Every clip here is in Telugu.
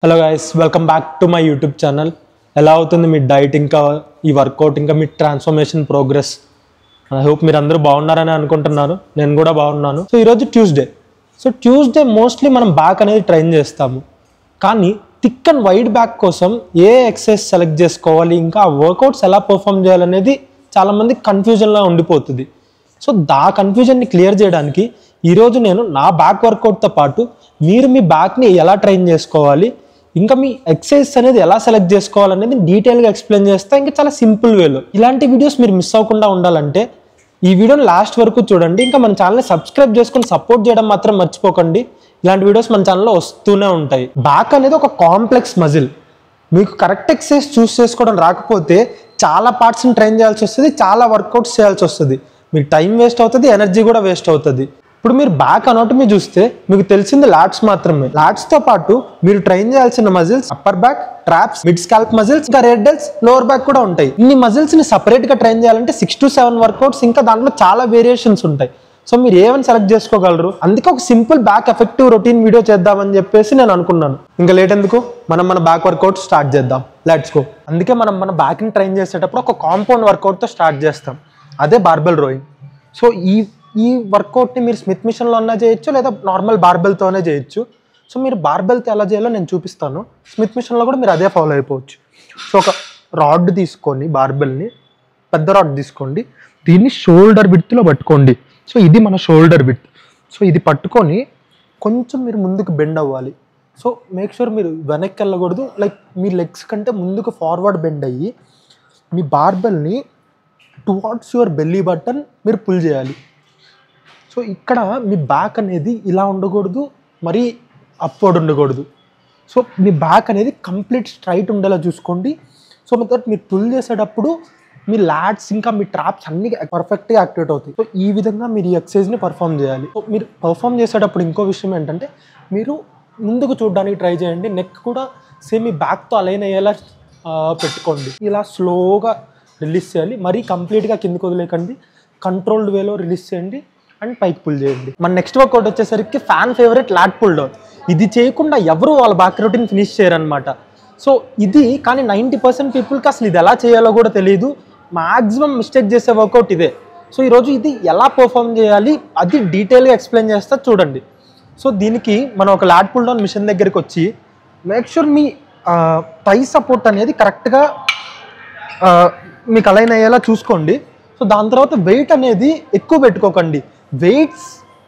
Hello guys, welcome back to my YouTube channel. ఎలా అవుతుంది మీ డైట్, ఇంకా ఈ వర్కౌట్, ఇంకా మీ ట్రాన్స్ఫర్మేషన్ ప్రోగ్రెస్? ఐ హోప్ మీరు అందరూ బాగున్నారని అనుకుంటున్నారు. నేను కూడా బాగున్నాను. సో ఈరోజు ట్యూస్డే మోస్ట్లీ మనం బ్యాక్ అనేది ట్రైన్ చేస్తాము. కానీ థిక్ అండ్ వైడ్ బ్యాక్ కోసం ఏ ఎక్సర్సైజ్ సెలెక్ట్ చేసుకోవాలి, ఇంకా ఆ వర్కౌట్స్ ఎలా పర్ఫామ్ చేయాలనేది చాలామంది కన్ఫ్యూజన్లో ఉండిపోతుంది. సో కన్ఫ్యూజన్ని క్లియర్ చేయడానికి ఈరోజు నేను నా బ్యాక్ వర్కౌట్తో పాటు మీరు మీ బ్యాక్ని ఎలా ట్రైన్ చేసుకోవాలి, ఇంకా మీ ఎక్సర్సైజ్ అనేది ఎలా సెలెక్ట్ చేసుకోవాలనేది డీటెయిల్గా ఎక్స్ప్లెయిన్ చేస్తా, ఇంకా చాలా సింపుల్ వేలో. ఇలాంటి వీడియోస్ మీరు మిస్ అవ్వకుండా ఉండాలంటే ఈ వీడియోని లాస్ట్ వరకు చూడండి. ఇంకా మన ఛానల్ని సబ్స్క్రైబ్ చేసుకొని సపోర్ట్ చేయడం మాత్రం మర్చిపోకండి. ఇలాంటి వీడియోస్ మన ఛానల్లో వస్తూనే ఉంటాయి. బ్యాక్ అనేది ఒక కాంప్లెక్స్ మజిల్. మీకు కరెక్ట్ ఎక్సర్సైజ్ చూస్ చేసుకోవడం రాకపోతే చాలా పార్ట్స్ని ట్రైన్ చేయాల్సి వస్తుంది, చాలా వర్కౌట్స్ చేయాల్సి వస్తుంది. మీకు టైం వేస్ట్ అవుతుంది, ఎనర్జీ కూడా వేస్ట్ అవుతుంది. ఇప్పుడు మీరు బ్యాక్ అనాటమీ చూస్తే మీకు తెలిసింది లాట్స్ మాత్రమే. లాట్స్తో పాటు మీరు ట్రైన్ చేయాల్సిన muscles upper back, traps, mid scalp muscles, ఇంకా రేడ్ డెల్స్, లోవర్ బ్యాక్ కూడా ఉంటాయి. ఇన్ని మజిల్స్ ని సపరేట్ గా ట్రైన్ చేయాలంటే 6 to 7 వర్కౌట్స్, ఇంకా దాంట్లో చాలా వేరియేషన్స్ ఉంటాయి. సో మీరు ఏమని సెలెక్ట్ చేసుకోగలరు? అందుకే ఒక simple back effective routine video చేద్దామని చెప్పేసి నేను అనుకున్నాను. ఇంకా లేట్ ఎందుకు, మన బ్యాక్ వర్కౌట్ స్టార్ట్ చేద్దాం. Let's go. అందుకే మన బ్యాక్ ని ట్రైన్ చేసేటప్పుడు ఒక కాంపౌండ్ వర్కౌట్ తో స్టార్ట్ చేస్తాం, అదే బార్బెల్ రోయింగ్. సో ఈ వర్కౌట్ని మీరు స్మిత్ మిషన్లో అన్నా చేయొచ్చు, లేదా నార్మల్ బార్బెల్తోనే చేయొచ్చు. సో మీరు బార్బెల్తో ఎలా చేయాలో నేను చూపిస్తాను. స్మిత్ మిషన్లో కూడా మీరు అదే ఫాలో అయిపోవచ్చు. సో ఒక రాడ్ తీసుకొని, బార్బెల్ని పెద్ద రాడ్ తీసుకోండి, దీన్ని షోల్డర్ విడ్త్లో పట్టుకోండి. సో ఇది మన షోల్డర్ విడ్త్. సో ఇది పట్టుకొని కొంచెం మీరు ముందుకు బెండ్ అవ్వాలి. సో మేక్ షూర్ మీరు వెనక్కి వెళ్ళకూడదు, లైక్ మీ లెగ్స్ కంటే ముందుకు ఫార్వర్డ్ బెండ్ అయ్యి మీ బార్బెల్ని టువార్డ్స్ యువర్ బెల్లీ బటన్ మీరు పుల్ చేయాలి. సో ఇక్కడ మీ బ్యాక్ అనేది ఇలా ఉండకూడదు, మరీ అప్వర్డ్ ఉండకూడదు. సో మీ బ్యాక్ అనేది కంప్లీట్ స్ట్రైట్ ఉండేలా చూసుకోండి. సో మీరు పుల్ చేసేటప్పుడు మీ లాట్స్ ఇంకా మీ ట్రాప్స్ అన్ని పర్ఫెక్ట్గా యాక్టివేట్ అవుతాయి. సో ఈ విధంగా మీరు ఈ ఎక్సర్సైజ్ని పర్ఫామ్ చేయాలి. సో మీరు పర్ఫామ్ చేసేటప్పుడు ఇంకో విషయం ఏంటంటే, మీరు ముందుకు చూడడానికి ట్రై చేయండి. నెక్ కూడా సేమ్ మీ బ్యాక్తో అలైన్ అయ్యేలా పెట్టుకోండి. ఇలా స్లోగా రిలీజ్ చేయాలి, మరీ కంప్లీట్గా కిందకు వదిలేకండి. కంట్రోల్డ్ వేలో రిలీజ్ చేయండి అండ్ పైకి పుల్ చేయండి. మన నెక్స్ట్ వర్కౌట్ వచ్చేసరికి fan favourite lat pull down. ఇది చేయకుండా ఎవరు వాళ్ళ బ్యాక్ రొటీన్ ఫినిష్ చేయరనమాట. సో ఇది కానీ 90% పీపుల్కి అసలు ఇది ఎలా చేయాలో కూడా తెలియదు. మ్యాక్సిమం మిస్టేక్ చేసే వర్కౌట్ ఇదే. సో ఈరోజు ఇది ఎలా పర్ఫామ్ చేయాలి అది డీటెయిల్గా ఎక్స్ప్లెయిన్ చేస్తా, చూడండి. సో దీనికి మనం ఒక లాట్ పుల్ డౌన్ మిషన్ దగ్గరికి వచ్చి మేక్ షూర్ మీ థై సపోర్ట్ అనేది కరెక్ట్గా మీకు అలైన్ అయ్యేలా చూసుకోండి. సో దాని తర్వాత వెయిట్ అనేది ఎక్కువ పెట్టుకోకండి. వెయిట్స్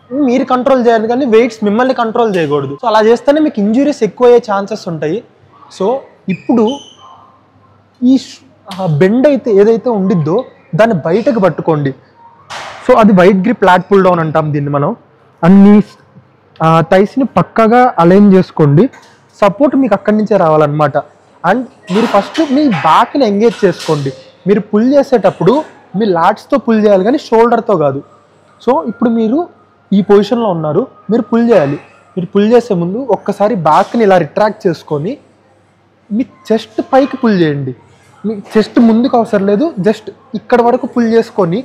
మీరు కంట్రోల్ చేయాలి, కానీ వెయిట్స్ మిమ్మల్ని కంట్రోల్ చేయకూడదు. సో అలా చేస్తేనే మీకు ఇంజురీస్ ఎక్కువ అయ్యే ఛాన్సెస్ ఉంటాయి. సో ఇప్పుడు ఈ బెండ్ అయితే ఏదైతే ఉండిద్దో దాన్ని బయటకు పట్టుకోండి. సో అది wide grip lat pull down అంటాం దీన్ని మనం. అన్ని థైస్ని పక్కగా అలైన్ చేసుకోండి. సపోర్ట్ మీకు అక్కడి నుంచే రావాలన్నమాట. అండ్ మీరు ఫస్ట్ మీ బ్యాక్ని ఎంగేజ్ చేసుకోండి. మీరు పుల్ చేసేటప్పుడు మీ లాట్స్తో పుల్ చేయాలి, కానీ షోల్డర్తో కాదు. సో ఇప్పుడు మీరు ఈ పొజిషన్లో ఉన్నారు, మీరు పుల్ చేయాలి. మీరు పుల్ చేసే ముందు ఒక్కసారి బ్యాక్ని ఇలా రిట్రాక్ట్ చేసుకొని మీ చెస్ట్ పైకి పుల్ చేయండి. మీ చెస్ట్ ముందుకు అవసరం లేదు, జస్ట్ ఇక్కడ వరకు పుల్ చేసుకొని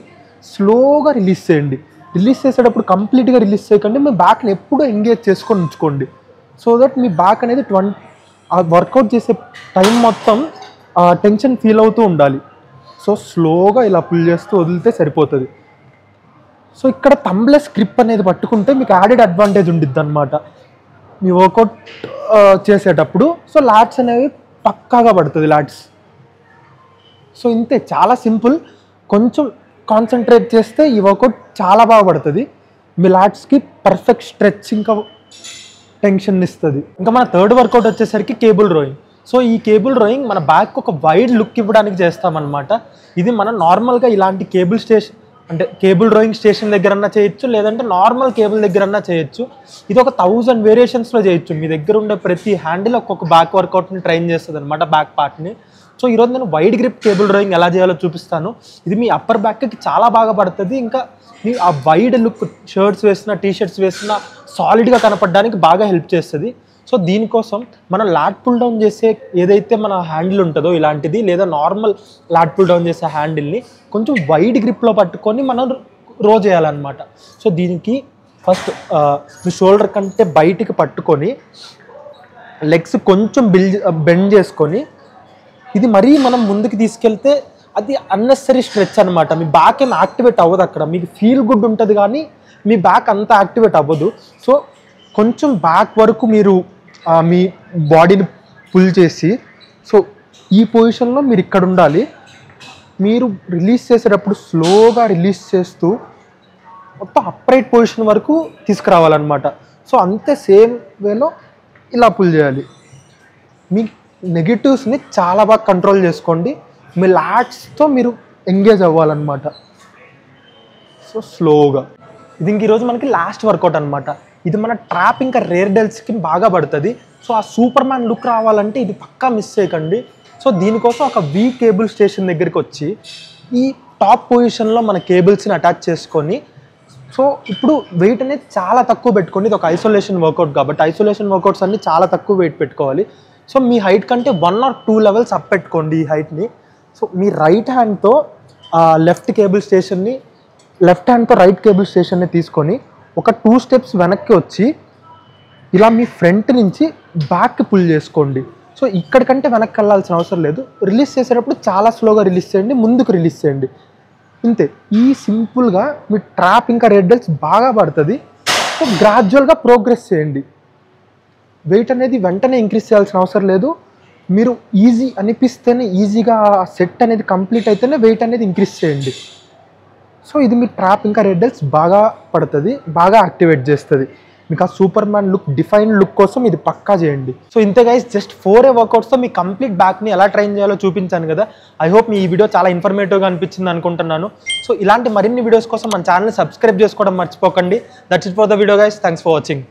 స్లోగా రిలీజ్ చేయండి. రిలీజ్ చేసేటప్పుడు కంప్లీట్గా రిలీజ్ చేయకండి, మీ బ్యాక్ని ఎప్పుడూ ఎంగేజ్ చేసుకొని ఉంచుకోండి. సో దట్ మీ బ్యాక్ అనేది వర్కౌట్ చేసే టైం మొత్తం టెన్షన్ ఫీల్ అవుతూ ఉండాలి. సో స్లోగా ఇలా పుల్ చేస్తూ వదిలితే సరిపోతుంది. సో ఇక్కడ థంబ్లెస్ గ్రిప్ అనేది పట్టుకుంటే మీకు యాడెడ్ అడ్వాంటేజ్ ఉండిద్ది అనమాట మీ వర్కౌట్ చేసేటప్పుడు. సో లాట్స్ అనేవి పక్కాగా పడుతుంది, లాట్స్. సో ఇంతే, చాలా సింపుల్. కొంచెం కాన్సన్ట్రేట్ చేస్తే ఈ వర్కౌట్ చాలా బాగా పడుతుంది. మీ లాట్స్కి పర్ఫెక్ట్ స్ట్రెచ్, ఇంకా టెన్షన్ ఇస్తుంది. ఇంకా మన థర్డ్ వర్కౌట్ వచ్చేసరికి కేబుల్ రోయింగ్. సో ఈ కేబుల్ రోయింగ్ మన బ్యాక్ ఒక వైడ్ లుక్ ఇవ్వడానికి చేస్తామన్నమాట. ఇది మనం నార్మల్గా ఇలాంటి కేబుల్ రోయింగ్ స్టేషన్ దగ్గరన్నా చేయొచ్చు, లేదంటే నార్మల్ కేబుల్ దగ్గరన్నా చేయొచ్చు. ఇది ఒక 1000 వేరియేషన్స్లో చేయొచ్చు. మీ దగ్గర ఉండే ప్రతి హ్యాండిల్ ఒక్కొక్క బ్యాక్ వర్కౌట్ని ట్రైన్ చేస్తుంది అనమాట, బ్యాక్ పార్ట్ని. సో ఈరోజు నేను వైడ్ గ్రిప్ కేబుల్ రోయింగ్ ఎలా చేయాలో చూపిస్తాను. ఇది మీ అప్పర్ బ్యాక్కి చాలా బాగా పడుతుంది. ఇంకా మీ ఆ వైడ్ లుక్, షర్ట్స్ వేసిన, టీషర్ట్స్ వేసిన సాలిడ్గా కనపడడానికి బాగా హెల్ప్ చేస్తుంది. సో దీనికోసం మనం లాట్ పుల్ డౌన్ చేసే ఏదైతే మన హ్యాండిల్ ఉంటుందో ఇలాంటిది, లేదా నార్మల్ లాట్ పుల్ డౌన్ చేసే హ్యాండిల్ని కొంచెం వైడ్ గ్రిప్లో పట్టుకొని మనం రో చేయాలన్నమాట. సో దీనికి ఫస్ట్ మీ షోల్డర్ కంటే బయటికి పట్టుకొని లెగ్స్ కొంచెం బెండ్ చేసుకొని, ఇది మరీ మనం ముందుకు తీసుకెళ్తే అది అన్నెసరీ స్ట్రెచ్ అనమాట. మీ బ్యాక్ ఏం యాక్టివేట్ అవ్వదు అక్కడ, మీకు ఫీల్ గుడ్ ఉంటుంది కానీ మీ బ్యాక్ అంత యాక్టివేట్ అవ్వదు. సో కొంచెం బ్యాక్ వరకు మీరు మీ బాడీని పుల్ చేసి, సో ఈ పొజిషన్లో మీరు ఇక్కడ ఉండాలి. మీరు రిలీజ్ చేసేటప్పుడు స్లోగా రిలీజ్ చేస్తూ మొత్తం అప్రైట్ పొజిషన్ వరకు తీసుకురావాలన్నమాట. సో అంతే సేమ్ వేలో ఇలా పుల్ చేయాలి. మీ నెగిటివ్స్ని చాలా బాగా కంట్రోల్ చేసుకోండి. మీ లాట్స్తో మీరు ఎంగేజ్ అవ్వాలన్నమాట. సో స్లోగా ఇది ఇంక ఈరోజు మనకి లాస్ట్ వర్కౌట్ అనమాట. ఇది మన ట్రాప్ ఇంకా రేర్ డెల్స్కి బాగా పడుతుంది. సో ఆ సూపర్ మ్యాన్ లుక్ రావాలంటే ఇది పక్కా మిస్ చేయకండి. సో దీనికోసం ఒక వీ కేబుల్ స్టేషన్ దగ్గరికి వచ్చి ఈ టాప్ పొజిషన్లో మన కేబుల్స్ని అటాచ్ చేసుకొని, సో ఇప్పుడు వెయిట్ అనేది చాలా తక్కువ పెట్టుకోండి. ఇది ఒక ఐసోలేషన్ వర్కౌట్ కాబట్టి ఐసోలేషన్ వర్కౌట్స్ అన్ని చాలా తక్కువ వెయిట్ పెట్టుకోవాలి. సో మీ హైట్ కంటే 1 or 2 levels అప్ పెట్టుకోండి ఈ హైట్ని. సో మీ రైట్ హ్యాండ్తో లెఫ్ట్ హ్యాండ్తో రైట్ కేబుల్ స్టేషన్ని తీసుకొని ఒక 2 steps వెనక్కి వచ్చి ఇలా మీ ఫ్రంట్ నుంచి బ్యాక్కి పుల్ చేసుకోండి. సో ఇక్కడికంటే వెనక్కి వెళ్ళాల్సిన అవసరం లేదు. రిలీజ్ చేసేటప్పుడు చాలా స్లోగా రిలీజ్ చేయండి, ముందుకు రిలీజ్ చేయండి, ఇంతే. ఈ సింపుల్గా మీ ట్రాప్ ఇంకా రేర్ డెల్స్ బాగా పడుతుంది. సో గ్రాడ్యువల్గా ప్రోగ్రెస్ చేయండి. వెయిట్ అనేది వెంటనే ఇంక్రీజ్ చేయాల్సిన అవసరం లేదు. మీరు ఈజీ అనిపిస్తేనే, ఈజీగా సెట్ అనేది కంప్లీట్ అయితేనే వెయిట్ అనేది ఇంక్రీజ్ చేయండి. సో ఇది మీ ట్రాప్ ఇంకా రేర్ డెల్స్ బాగా పడుతుంది, బాగా యాక్టివేట్ చేస్తుంది. మీకు ఆ super man look, defined look కోసం ఇది పక్కా చేయండి. సో ఇంతే గైస్, జస్ట్ 4 వర్కౌట్స్తో మీ కంప్లీట్ బ్యాక్ని ఎలా ట్రైన్ చేయాలో చూపించాను కదా. ఐ హోప్ మీ ఈ వీడియో చాలా ఇన్ఫర్మేటివ్గా అనిపించింది అనుకుంటున్నాను. సో ఇలాంటి మరిన్ని వీడియోస్ కోసం మన ఛానల్ని సబ్స్క్రైబ్ చేసుకోవడం మర్చిపోకండి. That's it for the video guys. Thanks for watching.